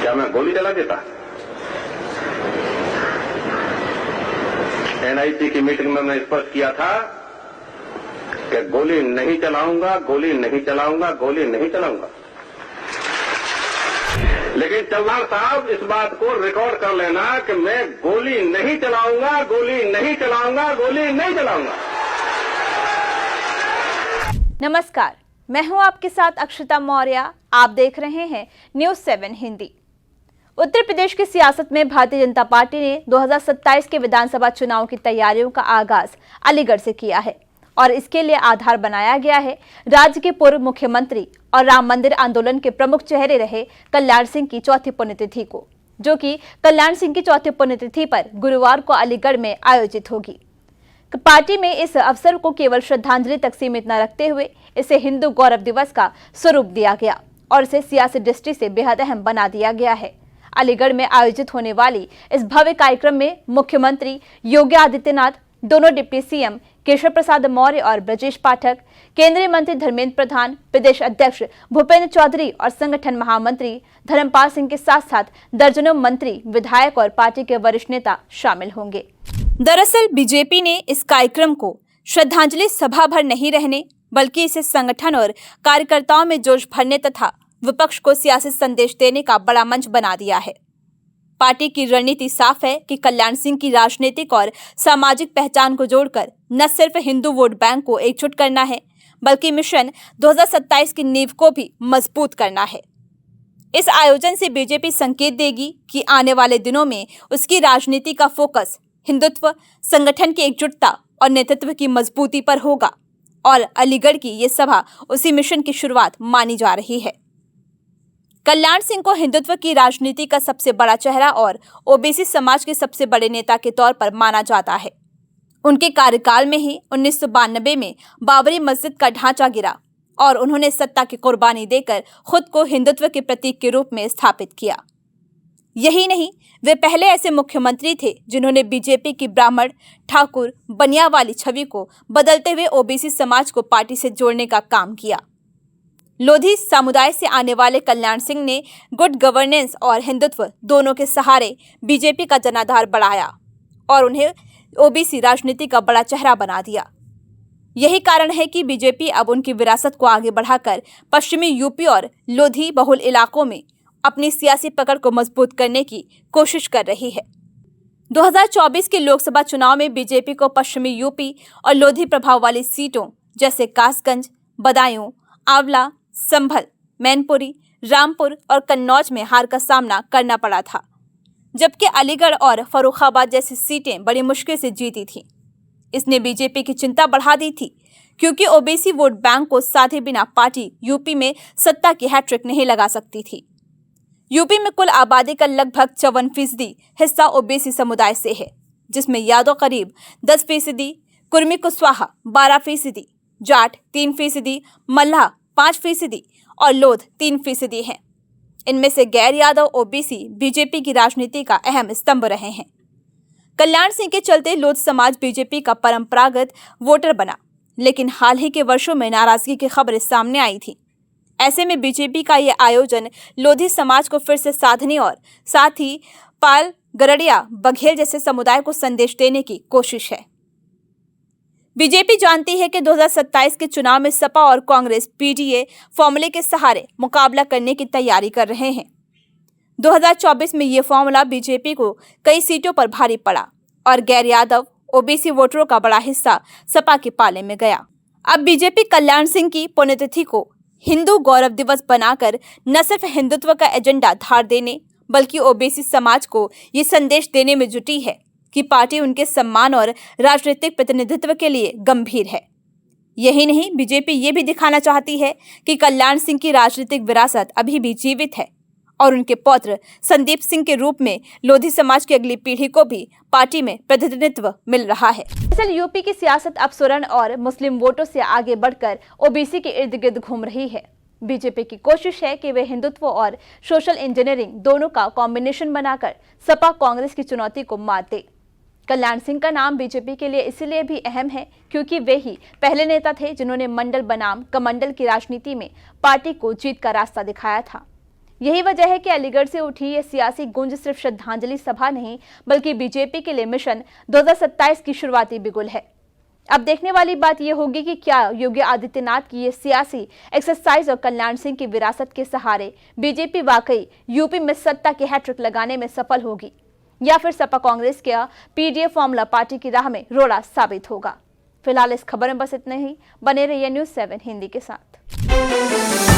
क्या मैं गोली चला देता? एनआईसी की मीटिंग में मैं स्पष्ट किया था कि गोली नहीं चलाऊंगा, गोली नहीं चलाऊंगा, गोली नहीं चलाऊंगा। लेकिन चव्हाण साहब, इस बात को रिकॉर्ड कर लेना कि मैं गोली नहीं चलाऊंगा, गोली नहीं चलाऊंगा, गोली नहीं चलाऊंगा। नमस्कार, मैं हूं आपके साथ अक्षता मौर्य। आप देख रहे हैं न्यूज़ 7 हिंदी। उत्तर प्रदेश की सियासत में भारतीय जनता पार्टी ने 2027 के विधानसभा चुनाव की तैयारियों का आगाज अलीगढ़ से किया है और इसके लिए आधार बनाया गया है राज्य के पूर्व मुख्यमंत्री और राम मंदिर आंदोलन के प्रमुख चेहरे रहे कल्याण सिंह की चौथी पुण्यतिथि को, जो कि कल्याण सिंह की चौथी पुण्यतिथि पर गुरुवार को अलीगढ़ में आयोजित होगी। पार्टी में इस अवसर को केवल श्रद्धांजलि तक सीमित न रखते हुए इसे हिंदू गौरव दिवस का स्वरूप दिया गया और इसे सियासी दृष्टि से बेहद अहम बना दिया गया है। अलीगढ़ में आयोजित होने वाली इस भव्य कार्यक्रम में मुख्यमंत्री योगी आदित्यनाथ, दोनों डिप्टी सीएम केशव प्रसाद मौर्य और ब्रजेश पाठक, केंद्रीय मंत्री धर्मेंद्र प्रधान, प्रदेश अध्यक्ष भूपेंद्र चौधरी और संगठन महामंत्री धर्मपाल सिंह के साथ साथ दर्जनों मंत्री, विधायक और पार्टी के वरिष्ठ नेता शामिल होंगे। दरअसल बीजेपी ने इस कार्यक्रम को श्रद्धांजलि सभा भर नहीं रहने बल्कि इसे संगठन और कार्यकर्ताओं में जोश भरने तथा विपक्ष को सियासी संदेश देने का बड़ा मंच बना दिया है। पार्टी की रणनीति साफ है कि कल्याण सिंह की राजनीतिक और सामाजिक पहचान को जोड़कर न सिर्फ हिंदू वोट बैंक को एकजुट करना है बल्कि मिशन 2027 की नींव को भी मजबूत करना है। इस आयोजन से बीजेपी संकेत देगी कि आने वाले दिनों में उसकी राजनीति का फोकस हिंदुत्व, संगठन की एकजुटता और नेतृत्व की मजबूती पर होगा और अलीगढ़ की ये सभा उसी मिशन की शुरुआत मानी जा रही है। कल्याण सिंह को हिंदुत्व की राजनीति का सबसे बड़ा चेहरा और ओबीसी समाज के सबसे बड़े नेता के तौर पर माना जाता है। उनके कार्यकाल में ही 1992 में बाबरी मस्जिद का ढांचा गिरा और उन्होंने सत्ता की कुर्बानी देकर खुद को हिंदुत्व के प्रतीक के रूप में स्थापित किया। यही नहीं, वे पहले ऐसे मुख्यमंत्री थे जिन्होंने बीजेपी की ब्राह्मण, ठाकुर, बनिया वाली छवि को बदलते हुए ओबीसी समाज को पार्टी से जोड़ने का काम किया। लोधी समुदाय से आने वाले कल्याण सिंह ने गुड गवर्नेंस और हिंदुत्व दोनों के सहारे बीजेपी का जनाधार बढ़ाया और उन्हें ओबीसी राजनीति का बड़ा चेहरा बना दिया। यही कारण है कि बीजेपी अब उनकी विरासत को आगे बढ़ाकर पश्चिमी यूपी और लोधी बहुल इलाकों में अपनी सियासी पकड़ को मजबूत करने की कोशिश कर रही है। 2024 के लोकसभा चुनाव में बीजेपी को पश्चिमी यूपी और लोधी प्रभाव वाली सीटों जैसे कासगंज, बदायूं, आंवला, संभल, मैनपुरी, रामपुर और कन्नौज में हार का सामना करना पड़ा था, जबकि अलीगढ़ और फर्रुखाबाद जैसी सीटें बड़ी मुश्किल से जीती थीं। इसने बीजेपी की चिंता बढ़ा दी थी क्योंकि ओबीसी वोट बैंक को साधे बिना पार्टी यूपी में सत्ता की हैट्रिक नहीं लगा सकती थी। यूपी में कुल आबादी का लगभग 54% हिस्सा ओबीसी समुदाय से है, जिसमें यादव करीब 10%, कुर्मी कुशवाहा 12%, जाट 3%, मल्लाह 5% और लोध 3% हैं। इनमें से गैर यादव ओबीसी बीजेपी की राजनीति का अहम स्तंभ रहे हैं। कल्याण सिंह के चलते लोध समाज बीजेपी का परंपरागत वोटर बना, लेकिन हाल ही के वर्षों में नाराजगी की खबरें सामने आई थी। ऐसे में बीजेपी का यह आयोजन लोधी समाज को फिर से साधने और साथ ही पाल, गरड़िया, बघेल जैसे समुदाय को संदेश देने की कोशिश है। बीजेपी जानती है कि 2027 के चुनाव में सपा और कांग्रेस पीडीए फॉर्मूले के सहारे मुकाबला करने की तैयारी कर रहे हैं। 2024 में ये फॉर्मूला बीजेपी को कई सीटों पर भारी पड़ा और गैर यादव ओबीसी वोटरों का बड़ा हिस्सा सपा के पाले में गया। अब बीजेपी कल्याण सिंह की पुण्यतिथि को हिंदू गौरव दिवस बनाकर न सिर्फ हिंदुत्व का एजेंडा धार देने बल्कि ओबीसी समाज को ये संदेश देने में जुटी है कि पार्टी उनके सम्मान और राजनीतिक प्रतिनिधित्व के लिए गंभीर है। यही नहीं, बीजेपी ये भी दिखाना चाहती है कि कल्याण सिंह की राजनीतिक विरासत अभी भी जीवित है और उनके पौत्र संदीप सिंह के रूप में लोधी समाज की अगली पीढ़ी को भी पार्टी में प्रतिनिधित्व मिल रहा है। दरअसल यूपी की सियासत अब स्वर्ण और मुस्लिम वोटों से आगे बढ़कर ओबीसी के इर्द गिर्द घूम रही है। बीजेपी की कोशिश है कि वे हिंदुत्व और सोशल इंजीनियरिंग दोनों का कॉम्बिनेशन बनाकर सपा कांग्रेस की चुनौती को मात दे। कल्याण सिंह का नाम बीजेपी के लिए इसलिए भी अहम है क्योंकि वे ही पहले नेता थे जिन्होंने मंडल बनाम कमंडल की राजनीति में पार्टी को जीत का रास्ता दिखाया था। यही वजह है कि अलीगढ़ से उठी ये सियासी गूंज सिर्फ श्रद्धांजलि सभा नहीं बल्कि बीजेपी के लिए मिशन 2027 की शुरुआती बिगुल है। अब देखने वाली बात यह होगी कि क्या योगी आदित्यनाथ की ये सियासी एक्सरसाइज और कल्याण सिंह की विरासत के सहारे बीजेपी वाकई यूपी में सत्ता की हैट्रिक लगाने में सफल होगी या फिर सपा कांग्रेस के पीडीएफ फॉर्मूला पार्टी की राह में रोड़ा साबित होगा। फिलहाल इस खबर में बस इतना ही। बने रहिए न्यूज़ 7 हिंदी के साथ।